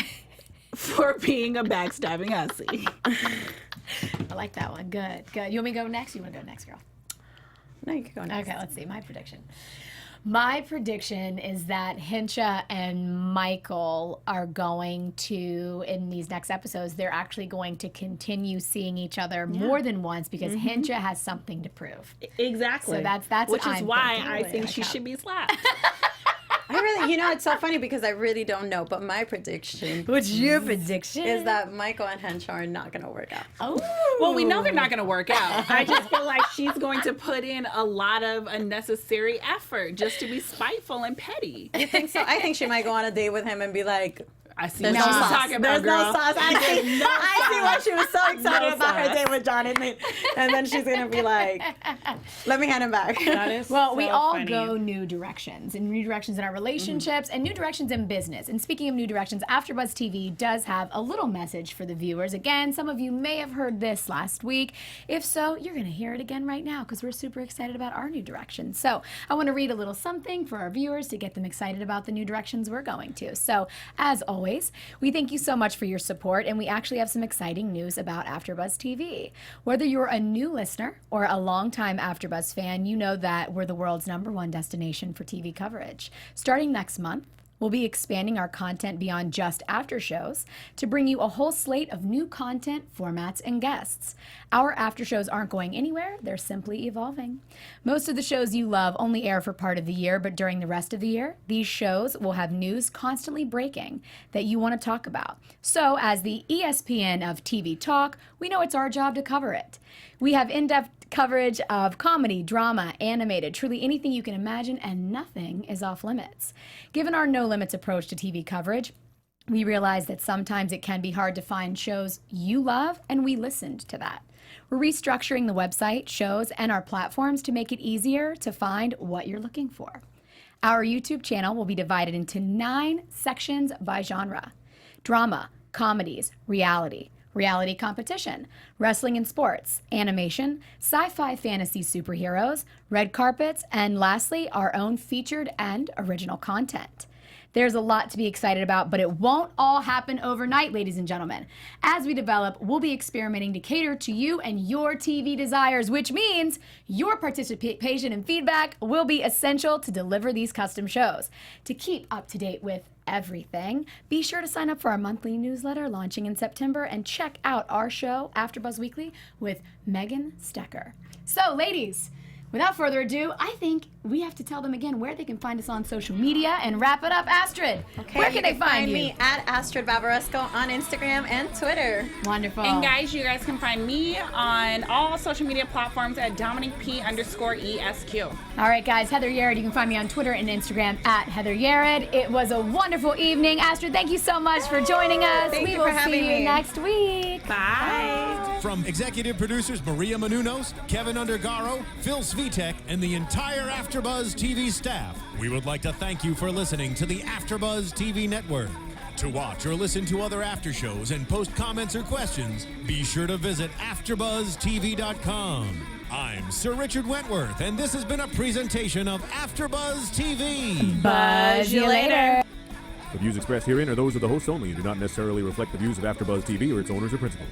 for being a backstabbing hussy. I like that one. Good. You want me to go next? You want to go next, girl? No, you can go next. Okay, let's see. My prediction. My prediction is that Hencha and Michael are going to, in these next episodes, they're actually going to continue seeing each other more than once, because Hencha has something to prove. Exactly. So that's which what is I'm why thinking. I think she should be slapped. I really, you know, it's so funny because I really don't know, but my prediction. What's your prediction? Is that Michael and Hencha are not going to work out. Oh. Well, we know they're not going to work out. I just feel like she's going to put in a lot of unnecessary effort just to be spiteful and petty. You think so? I think she might go on a date with him and be like, I see what she's talking about, There's girl. no sauce. I see why she was so excited about her date with Jonathan. And then she's going to be like, let me hand him back. That is well, so we all funny. go new directions, and new directions in our relationships, and new directions in business. And speaking of new directions, AfterBuzz TV does have a little message for the viewers. Again, some of you may have heard this last week. If so, you're going to hear it again right now, because we're super excited about our new directions. So I want to read a little something for our viewers to get them excited about the new directions we're going to. So as always, always. We thank you so much for your support, and we actually have some exciting news about AfterBuzz TV. Whether you're a new listener or a longtime AfterBuzz fan, you know that we're the world's #1 destination for TV coverage. Starting next month, we'll be expanding our content beyond just after shows to bring you a whole slate of new content, formats, and guests. Our after shows aren't going anywhere, they're simply evolving. Most of the shows you love only air for part of the year, but during the rest of the year, these shows will have news constantly breaking that you want to talk about. So as the ESPN of TV talk, we know it's our job to cover it. We have in-depth coverage of comedy, drama, animated, truly anything you can imagine, and nothing is off limits. Given our no-limits approach to TV coverage, we realize that sometimes it can be hard to find shows you love, and we listened to that. We're restructuring the website, shows, and our platforms to make it easier to find what you're looking for. Our YouTube channel will be divided into 9 sections by genre: drama, comedies, reality competition, wrestling and sports, animation, sci-fi fantasy superheroes, red carpets, and lastly, our own featured and original content. There's a lot to be excited about, but it won't all happen overnight, ladies and gentlemen. As we develop, we'll be experimenting to cater to you and your TV desires, which means your participation and feedback will be essential to deliver these custom shows. To keep up to date with everything, be sure to sign up for our monthly newsletter launching in September and check out our show, AfterBuzz Weekly, with Megan Stecker. So, ladies, without further ado, I think we have to tell them again where they can find us on social media and wrap it up. Astrid, okay, where can they find you? Me at Astrid Bavaresco on Instagram and Twitter. Wonderful. And guys, you guys can find me on all social media platforms at DomoniqueP_ESQ. All right, guys, Heather Yerrid. You can find me on Twitter and Instagram at Heather Yerrid. It was a wonderful evening. Astrid, thank you so much for joining us. Thank we you will for having see you me. next week. Bye. From executive producers Maria Menounos, Kevin Undergaro, Phil Svitek, and the entire AfterBuzz TV staff, we would like to thank you for listening to the AfterBuzz TV network. To watch or listen to other after shows and post comments or questions, be sure to visit AfterBuzzTV.com. I'm Sir Richard Wentworth, and this has been a presentation of AfterBuzz TV. Buzz you later. The views expressed herein are those of the hosts only and do not necessarily reflect the views of AfterBuzz TV or its owners or principals.